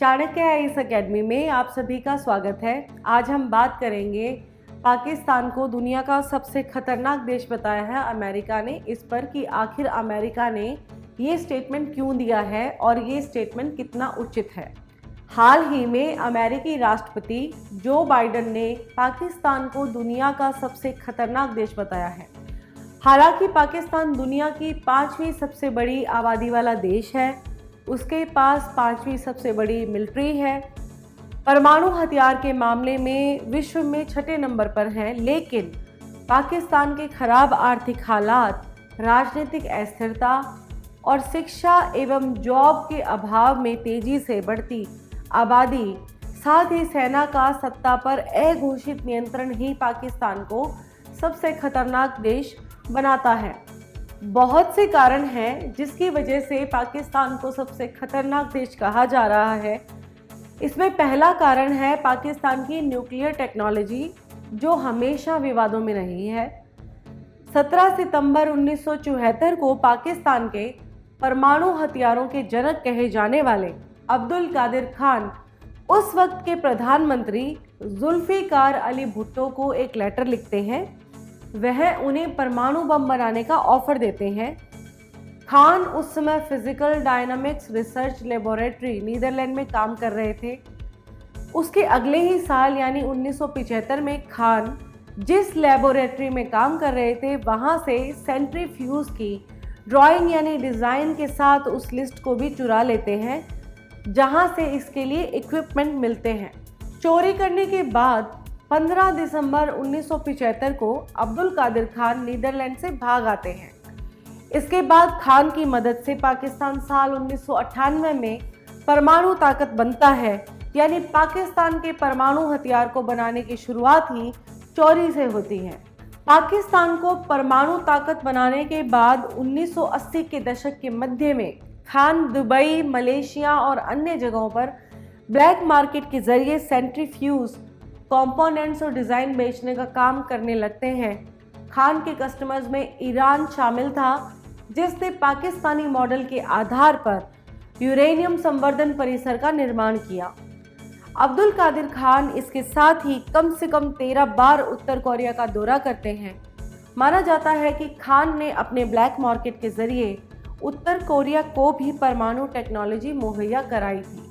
Chanakya IAS academy में आप सभी का स्वागत है। आज हम बात करेंगे, पाकिस्तान को दुनिया का सबसे खतरनाक देश बताया है अमेरिका ने, इस पर कि आखिर अमेरिका ने ये स्टेटमेंट क्यों दिया है और ये स्टेटमेंट कितना उचित है। हाल ही में अमेरिकी राष्ट्रपति जो बाइडेन ने पाकिस्तान को दुनिया का सबसे खतरनाक देश बताया है। हालांकि पाकिस्तान दुनिया की 5वीं सबसे बड़ी आबादी वाला देश है, उसके पास 5वीं सबसे बड़ी मिलिट्री है, परमाणु हथियार के मामले में विश्व में 6ठे नंबर पर है, लेकिन पाकिस्तान के खराब आर्थिक हालात, राजनीतिक अस्थिरता और शिक्षा एवं जॉब के अभाव में तेजी से बढ़ती आबादी, साथ ही सेना का सत्ता पर अघोषित नियंत्रण ही पाकिस्तान को सबसे खतरनाक देश बनाता है। बहुत से कारण हैं जिसकी वजह से पाकिस्तान को सबसे खतरनाक देश कहा जा रहा है। इसमें पहला कारण है पाकिस्तान की न्यूक्लियर टेक्नोलॉजी, जो हमेशा विवादों में रही है। 17 सितंबर 1974 को पाकिस्तान के परमाणु हथियारों के जनक कहे जाने वाले अब्दुल कादिर खान उस वक्त के प्रधानमंत्री जुल्फिकार अली भुट्टो को एक लेटर लिखते हैं। वह उन्हें परमाणु बम बनाने का ऑफर देते हैं। खान उस समय physical dynamics research laboratory Netherlands में काम कर रहे थे। उसके अगले ही साल यानी 1975 में खान जिस लेबोरेटरी में काम कर रहे थे, वहां से सेंट्रीफ्यूज की ड्राइंग यानी डिज़ाइन के साथ उस लिस्ट को भी चुरा लेते हैं जहां से इसके लिए इक्विपमेंट मिलते हैं। चोरी करने के बाद 15 दिसंबर 1975 को अब्दुल कादिर खान नीदरलैंड से भाग आते हैं। इसके बाद खान की मदद से पाकिस्तान साल 1998 में परमाणु ताकत बनता है, यानी पाकिस्तान के परमाणु हथियार को बनाने की शुरुआत ही चोरी से होती है। पाकिस्तान को परमाणु ताकत बनाने के बाद 1980 के दशक के मध्य में खान दुबई, मलेशिया और अन्य जगहों पर ब्लैक मार्केट के जरिए सेंट्रीफ्यूज, कंपोनेंट्स और डिज़ाइन बेचने का काम करने लगते हैं। खान के कस्टमर्स में ईरान शामिल था, जिसने पाकिस्तानी मॉडल के आधार पर यूरेनियम संवर्धन परिसर का निर्माण किया। अब्दुल कादिर खान इसके साथ ही कम से कम 13 बार उत्तर कोरिया का दौरा करते हैं। माना जाता है कि खान ने अपने ब्लैक मार्केट के जरिए उत्तर कोरिया को भी परमाणु टेक्नोलॉजी मुहैया कराई थी।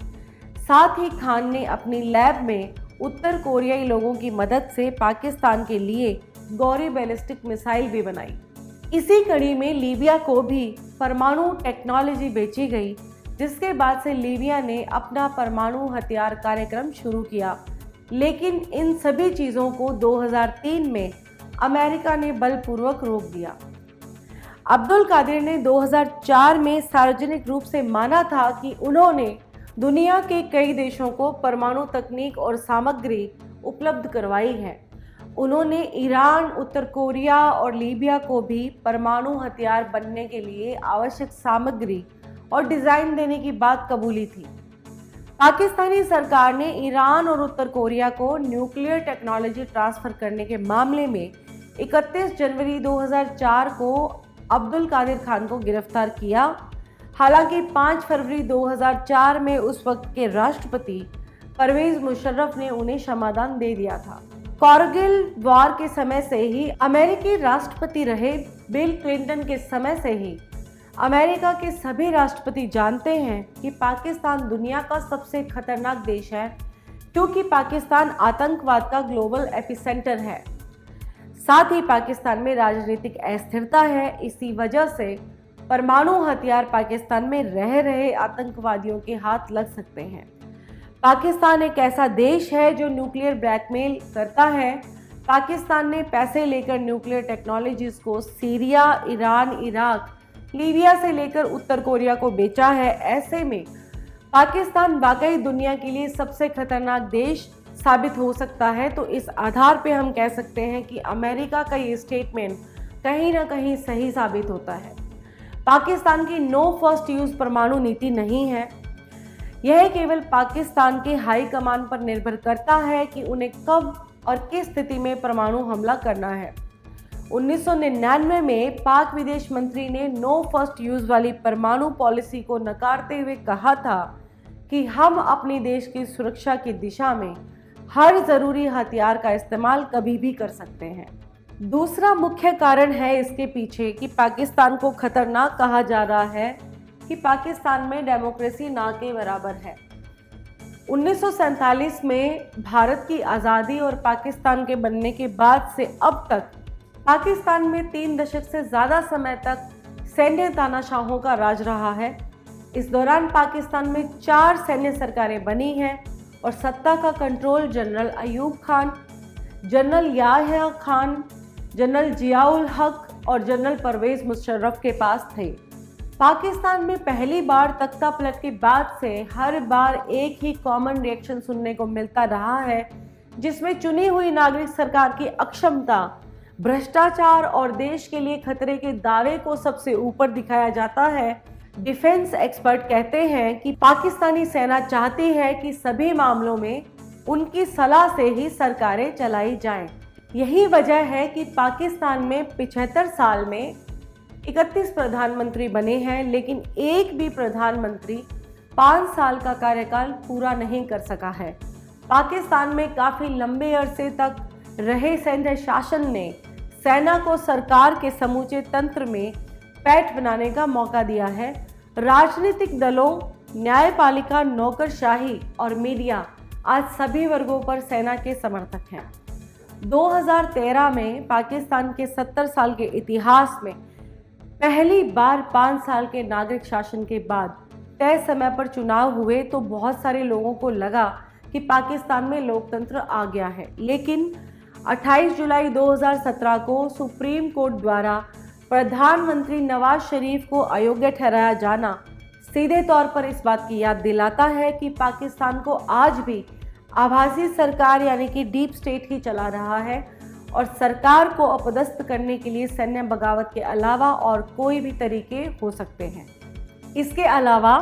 साथ ही खान ने अपनी लैब में उत्तर कोरियाई लोगों की मदद से पाकिस्तान के लिए गौरी बैलिस्टिक मिसाइल भी बनाई। इसी कड़ी में लीबिया को भी परमाणु टेक्नोलॉजी बेची गई, जिसके बाद से लीबिया ने अपना परमाणु हथियार कार्यक्रम शुरू किया। लेकिन इन सभी चीज़ों को 2003 में अमेरिका ने बलपूर्वक रोक दिया। अब्दुल कादिर ने 2004 में सार्वजनिक रूप से माना था कि उन्होंने दुनिया के कई देशों को परमाणु तकनीक और सामग्री उपलब्ध करवाई है। उन्होंने ईरान, उत्तर कोरिया और लीबिया को भी परमाणु हथियार बनने के लिए आवश्यक सामग्री और डिज़ाइन देने की बात कबूली थी। पाकिस्तानी सरकार ने ईरान और उत्तर कोरिया को न्यूक्लियर टेक्नोलॉजी ट्रांसफ़र करने के मामले में 31 जनवरी 2004 को अब्दुल कादिर खान को गिरफ्तार किया। हालांकि 5 फरवरी 2004 में उस वक्त के राष्ट्रपति परवेज मुशर्रफ ने उन्हें क्षमादान दे दिया था। कारगिल वॉर के समय से ही अमेरिकी राष्ट्रपति रहे बिल क्लिंटन के समय से ही अमेरिका के सभी राष्ट्रपति जानते हैं कि पाकिस्तान दुनिया का सबसे खतरनाक देश है, क्योंकि पाकिस्तान आतंकवाद का ग्लोबल एपिसेंटर है। साथ ही पाकिस्तान में राजनीतिक अस्थिरता है। इसी वजह से परमाणु हथियार पाकिस्तान में रह रहे आतंकवादियों के हाथ लग सकते हैं। पाकिस्तान एक ऐसा देश है जो न्यूक्लियर ब्लैकमेल करता है। पाकिस्तान ने पैसे लेकर न्यूक्लियर टेक्नोलॉजीज को सीरिया, ईरान, इराक, लीबिया से लेकर उत्तर कोरिया को बेचा है। ऐसे में पाकिस्तान वाकई दुनिया के लिए सबसे खतरनाक देश साबित हो सकता है। तो इस आधार पे हम कह सकते हैं कि अमेरिका का ये स्टेटमेंट कहीं ना कहीं सही साबित होता है। पाकिस्तान की नो फर्स्ट यूज परमाणु नीति नहीं है। यह केवल पाकिस्तान के हाई कमान पर निर्भर करता है कि उन्हें कब और किस स्थिति में परमाणु हमला करना है। 1999 में पाक विदेश मंत्री ने नो फर्स्ट यूज वाली परमाणु पॉलिसी को नकारते हुए कहा था कि हम अपने देश की सुरक्षा की दिशा में हर जरूरी हथियार का इस्तेमाल कभी भी कर सकते हैं। दूसरा मुख्य कारण है इसके पीछे कि पाकिस्तान को खतरनाक कहा जा रहा है कि पाकिस्तान में डेमोक्रेसी ना के बराबर है। 1947 में भारत की आज़ादी और पाकिस्तान के बनने के बाद से अब तक पाकिस्तान में 3 दशक से ज़्यादा समय तक सैन्य तानाशाहों का राज रहा है। इस दौरान पाकिस्तान में 4 सैन्य सरकारें बनी हैं और सत्ता का control general Ayub Khan, general Yahya Khan, general Ziaul हक और जनरल परवेज मुशर्रफ के पास थे। पाकिस्तान में पहली बार तख्ता पलट के बाद से हर बार एक ही कॉमन रिएक्शन सुनने को मिलता रहा है, जिसमें चुनी हुई नागरिक सरकार की अक्षमता, भ्रष्टाचार और देश के लिए खतरे के दावे को सबसे ऊपर दिखाया जाता है। डिफेंस एक्सपर्ट कहते हैं कि पाकिस्तानी सेना चाहती है कि सभी मामलों में उनकी सलाह से ही सरकारें चलाई जाएं। यही वजह है कि पाकिस्तान में 75 साल में 31 प्रधानमंत्री बने हैं, लेकिन एक भी प्रधानमंत्री 5 साल का कार्यकाल पूरा नहीं कर सका है। पाकिस्तान में काफ़ी लंबे अरसे तक रहे सैन्य शासन ने सेना को सरकार के समूचे तंत्र में पैठ बनाने का मौका दिया है। राजनीतिक दलों, न्यायपालिका, नौकरशाही और मीडिया आज सभी वर्गों पर सेना के समर्थक हैं। 2013 में पाकिस्तान के 70 साल के इतिहास में पहली बार 5 साल के नागरिक शासन के बाद तय समय पर चुनाव हुए तो बहुत सारे लोगों को लगा कि पाकिस्तान में लोकतंत्र आ गया है, लेकिन 28 जुलाई 2017 को सुप्रीम कोर्ट द्वारा प्रधानमंत्री नवाज शरीफ को अयोग्य ठहराया जाना सीधे तौर पर इस बात की याद दिलाता है कि पाकिस्तान को आज भी आभासी सरकार यानी कि डीप स्टेट ही चला रहा है और सरकार को अपदस्थ करने के लिए सैन्य बगावत के अलावा और कोई भी तरीके हो सकते हैं। इसके अलावा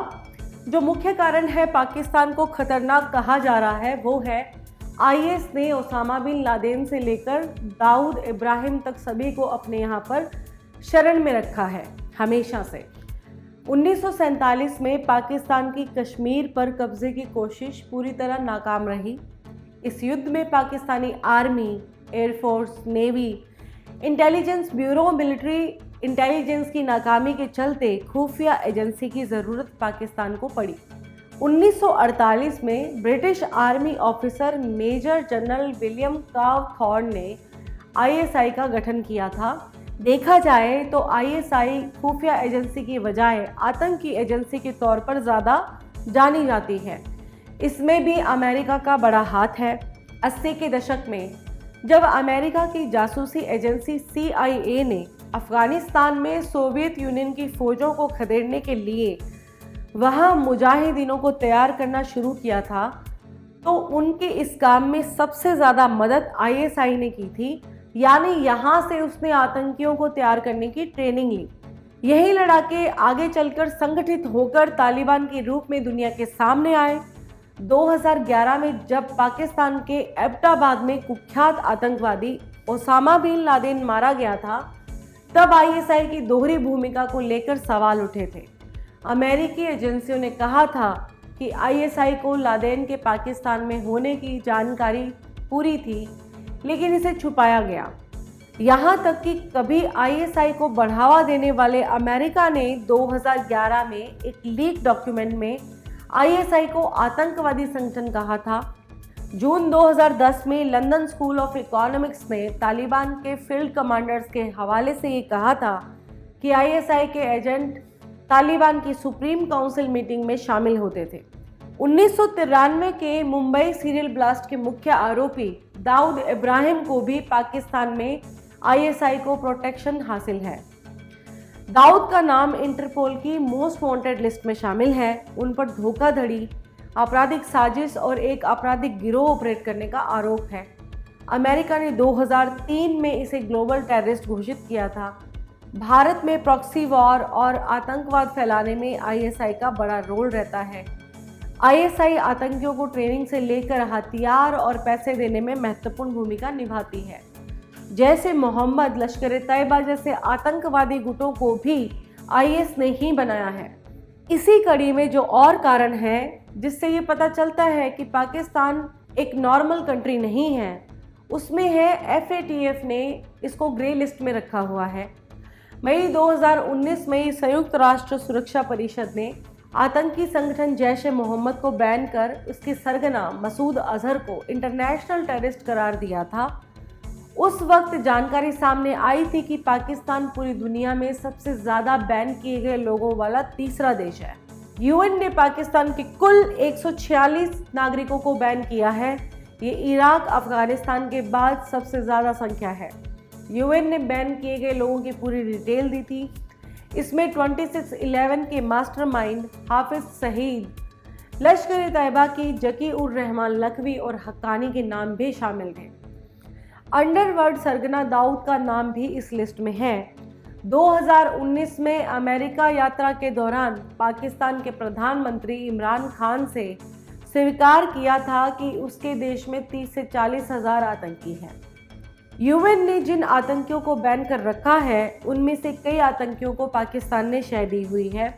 जो मुख्य कारण है पाकिस्तान को खतरनाक कहा जा रहा है वो है आईएस ने ओसामा बिन लादेन से लेकर दाऊद इब्राहिम तक सभी को अपने यहाँ पर शरण में रखा है हमेशा से। 1947 में पाकिस्तान की कश्मीर पर कब्जे की कोशिश पूरी तरह नाकाम रही। इस युद्ध में Pakistani army, air force, navy, intelligence bureau, military intelligence की नाकामी के चलते खुफिया एजेंसी की ज़रूरत पाकिस्तान को पड़ी। 1948 में British army officer major general William Cawthorne ने आईएसआई का गठन किया था। देखा जाए तो आईएसआई खुफिया एजेंसी की बजाय आतंकी एजेंसी के तौर पर ज़्यादा जानी जाती है। इसमें भी अमेरिका का बड़ा हाथ है। 80 के दशक में जब अमेरिका की जासूसी एजेंसी CIA ने अफगानिस्तान में सोवियत यूनियन की फ़ौजों को खदेड़ने के लिए वहाँ मुजाहिदीनों को तैयार करना शुरू किया था, तो उनके इस काम में सबसे ज़्यादा मदद आईएसआई ने की थी। यानी यहाँ से उसने आतंकियों को तैयार करने की ट्रेनिंग ली। यही लड़ाके आगे चलकर संगठित होकर तालिबान के रूप में दुनिया के सामने आए। 2011 में जब पाकिस्तान के एबटाबाद में कुख्यात आतंकवादी ओसामा बिन लादेन मारा गया था, तब आईएसआई की दोहरी भूमिका को लेकर सवाल उठे थे। अमेरिकी एजेंसियों ने कहा था कि आईएसआई को लादेन के पाकिस्तान में होने की जानकारी पूरी थी, लेकिन इसे छुपाया गया। यहाँ तक कि कभी आईएसआई को बढ़ावा देने वाले अमेरिका ने 2011 में एक लीक डॉक्यूमेंट में आईएसआई को आतंकवादी संगठन कहा था। जून 2010 में लंदन स्कूल ऑफ इकोनॉमिक्स ने तालिबान के फील्ड कमांडर्स के हवाले से ये कहा था कि आईएसआई के एजेंट तालिबान की सुप्रीम काउंसिल मीटिंग में शामिल होते थे। 1993 के मुंबई सीरियल ब्लास्ट के मुख्य आरोपी दाऊद इब्राहिम को भी पाकिस्तान में आईएसआई को प्रोटेक्शन हासिल है। दाऊद का नाम इंटरपोल की मोस्ट वांटेड लिस्ट में शामिल है। उन पर धोखाधड़ी, आपराधिक साजिश और एक आपराधिक गिरोह ऑपरेट करने का आरोप है। अमेरिका ने 2003 में इसे ग्लोबल टेररिस्ट घोषित किया था। भारत में प्रॉक्सी वॉर और आतंकवाद फैलाने में आईएसआई का बड़ा रोल रहता है। आईएसआई आतंकियों को ट्रेनिंग से लेकर हथियार और पैसे देने में महत्वपूर्ण भूमिका निभाती है। जैसे मोहम्मद, लश्कर-ए-तैयबा जैसे आतंकवादी गुटों को भी आईएस ने ही बनाया है। इसी कड़ी में जो और कारण है जिससे ये पता चलता है कि पाकिस्तान एक नॉर्मल कंट्री नहीं है, उसमें है FATF ने इसको ग्रे लिस्ट में रखा हुआ है। मई 2019 में संयुक्त राष्ट्र सुरक्षा परिषद ने आतंकी संगठन जैश ए मोहम्मद को बैन कर उसके सरगना मसूद अजहर को इंटरनेशनल टेररिस्ट करार दिया था। उस वक्त जानकारी सामने आई थी कि पाकिस्तान पूरी दुनिया में सबसे ज़्यादा बैन किए गए लोगों वाला तीसरा देश है। UN ने पाकिस्तान के कुल 146 नागरिकों को बैन किया है। ये इराक, अफगानिस्तान के बाद सबसे ज़्यादा संख्या है। UN ने बैन किए गए लोगों की पूरी डिटेल दी थी। इसमें 2611 के मास्टरमाइंड हाफिज सईद, लश्कर-ए-तैयबा की जकी-उर-रहमान लखवी और हक्कानी के नाम भी शामिल थे। अंडरवर्ल्ड सरगना दाऊद का नाम भी इस लिस्ट में है। 2019 में अमेरिका यात्रा के दौरान पाकिस्तान के प्रधानमंत्री इमरान खान से स्वीकार किया था कि उसके देश में 30 से 40 हज़ार आतंकी हैं। UN ने जिन आतंकियों को बैन कर रखा है उनमें से कई आतंकियों को पाकिस्तान ने शह दी हुई है।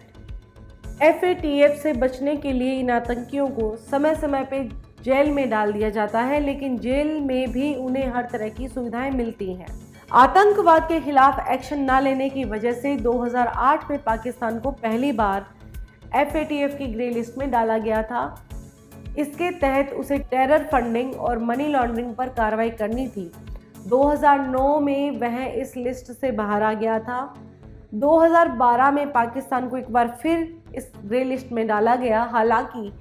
FATF से बचने के लिए इन आतंकियों को समय समय पे जेल में डाल दिया जाता है, लेकिन जेल में भी उन्हें हर तरह की सुविधाएं मिलती हैं। आतंकवाद के खिलाफ एक्शन न लेने की वजह से 2008 में पाकिस्तान को पहली बार FATF की ग्रे लिस्ट में डाला गया था। इसके तहत उसे टेरर फंडिंग और मनी लॉन्ड्रिंग पर कार्रवाई करनी थी। 2009 में वह इस लिस्ट से बाहर आ गया था। 2012 में पाकिस्तान को एक बार फिर इस ग्रे लिस्ट में डाला गया, हालांकि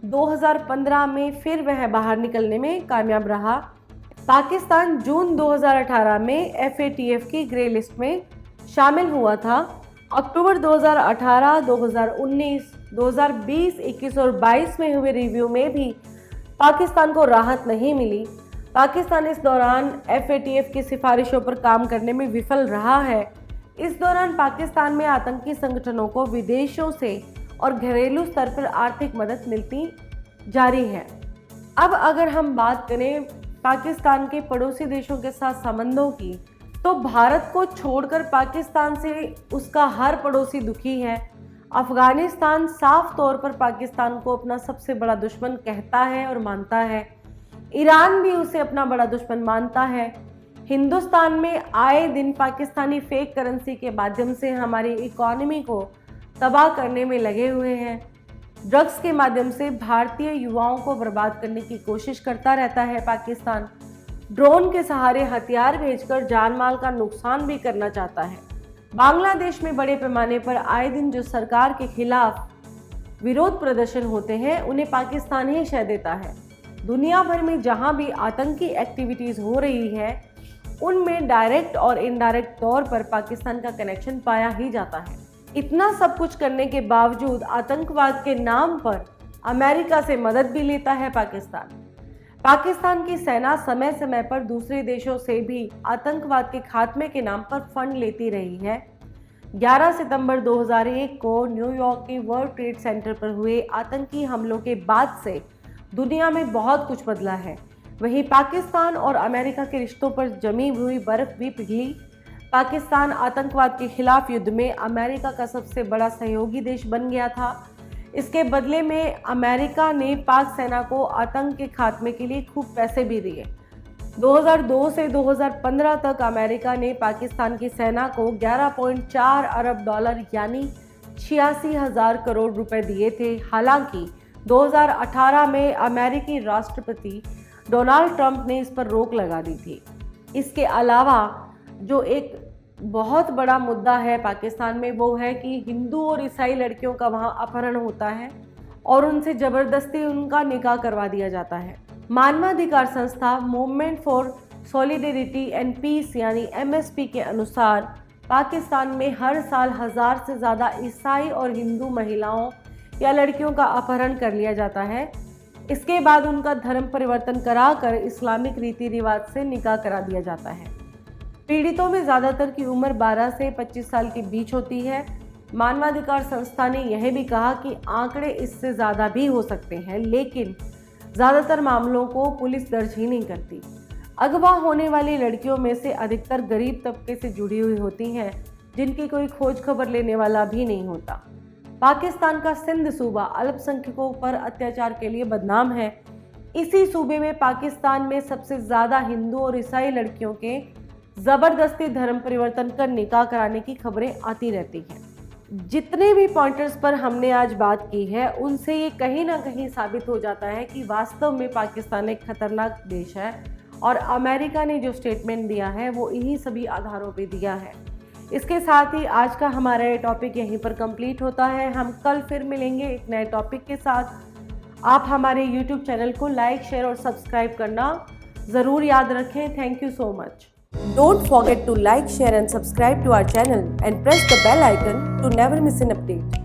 2015 में फिर वह बाहर निकलने में कामयाब रहा। पाकिस्तान जून 2018 में FATF की ग्रे लिस्ट में शामिल हुआ था। अक्टूबर 2018, 2019, 2020, 21 और 22 में हुए रिव्यू में भी पाकिस्तान को राहत नहीं मिली। पाकिस्तान इस दौरान FATF की सिफारिशों पर काम करने में विफल रहा है। इस दौरान पाकिस्तान में आतंकी संगठनों को विदेशों से और घरेलू स्तर पर आर्थिक मदद मिलती जारी है। अब अगर हम बात करें पाकिस्तान के पड़ोसी देशों के साथ संबंधों की, तो भारत को छोड़कर पाकिस्तान से उसका हर पड़ोसी दुखी है। अफगानिस्तान साफ तौर पर पाकिस्तान को अपना सबसे बड़ा दुश्मन कहता है और मानता है। ईरान भी उसे अपना बड़ा दुश्मन मानता है। हिंदुस्तान में आए दिन पाकिस्तानी फेक करेंसी के माध्यम से हमारी इकोनॉमी को तबाह करने में लगे हुए हैं। ड्रग्स के माध्यम से भारतीय युवाओं को बर्बाद करने की कोशिश करता रहता है पाकिस्तान। ड्रोन के सहारे हथियार भेजकर जान माल का नुकसान भी करना चाहता है। बांग्लादेश में बड़े पैमाने पर आए दिन जो सरकार के खिलाफ विरोध प्रदर्शन होते हैं, उन्हें पाकिस्तान ही शह देता है। दुनिया भर में जहां भी आतंकी एक्टिविटीज़ हो रही है, उनमें डायरेक्ट और इनडायरेक्ट तौर पर पाकिस्तान का कनेक्शन पाया ही जाता है। इतना सब कुछ करने के बावजूद आतंकवाद के नाम पर अमेरिका से मदद भी लेता है पाकिस्तान की सेना समय समय पर दूसरे देशों से भी आतंकवाद के खात्मे के नाम पर फंड लेती रही है। 11 सितंबर 2001 को न्यूयॉर्क के वर्ल्ड ट्रेड सेंटर पर हुए आतंकी हमलों के बाद से दुनिया में बहुत कुछ बदला है। वहीं पाकिस्तान और अमेरिका के रिश्तों पर जमी हुई बर्फ भी पिघली। पाकिस्तान आतंकवाद के खिलाफ युद्ध में अमेरिका का सबसे बड़ा सहयोगी देश बन गया था। इसके बदले में अमेरिका ने पाक सेना को आतंक के खात्मे के लिए खूब पैसे भी दिए। 2002 से 2015 तक अमेरिका ने पाकिस्तान की सेना को 11.4 अरब डॉलर यानी 86,000 करोड़ रुपए दिए थे। हालांकि 2018 में अमेरिकी राष्ट्रपति डोनाल्ड ट्रंप ने इस पर रोक लगा दी थी। इसके अलावा जो एक बहुत बड़ा मुद्दा है पाकिस्तान में, वो है कि हिंदू और ईसाई लड़कियों का वहाँ अपहरण होता है और उनसे ज़बरदस्ती उनका निकाह करवा दिया जाता है। मानवाधिकार संस्था movement for solidarity and peace यानी MSP के अनुसार पाकिस्तान में हर साल 1000 से ज़्यादा ईसाई और हिंदू महिलाओं या लड़कियों का अपहरण कर लिया जाता है। इसके बाद उनका धर्म परिवर्तन कराकर इस्लामिक रीति रिवाज से निकाह करा दिया जाता है। पीड़ितों में ज़्यादातर की उम्र 12 से 25 साल के बीच होती है। मानवाधिकार संस्था ने यह भी कहा कि आंकड़े इससे ज़्यादा भी हो सकते हैं, लेकिन ज़्यादातर मामलों को पुलिस दर्ज ही नहीं करती। अगवा होने वाली लड़कियों में से अधिकतर गरीब तबके से जुड़ी हुई होती हैं, जिनकी कोई खोज खबर लेने वाला भी नहीं होता। पाकिस्तान का सिंध सूबा अल्पसंख्यकों पर अत्याचार के लिए बदनाम है। इसी सूबे में पाकिस्तान में सबसे ज्यादा हिंदू और ईसाई लड़कियों के जबरदस्ती धर्म परिवर्तन कर निकाह कराने की खबरें आती रहती हैं। जितने भी पॉइंटर्स पर हमने आज बात की है, उनसे ये कहीं ना कहीं साबित हो जाता है कि वास्तव में पाकिस्तान एक खतरनाक देश है और अमेरिका ने जो स्टेटमेंट दिया है वो इन्हीं सभी आधारों पे दिया है। इसके साथ ही आज का हमारा ये टॉपिक यहीं पर कंप्लीट होता है। हम कल फिर मिलेंगे एक नए टॉपिक के साथ। आप हमारे YouTube चैनल को लाइक, शेयर और सब्सक्राइब करना ज़रूर याद रखें। Thank you so much. Don't forget to like, share and subscribe to our channel and press the bell icon to never miss an update.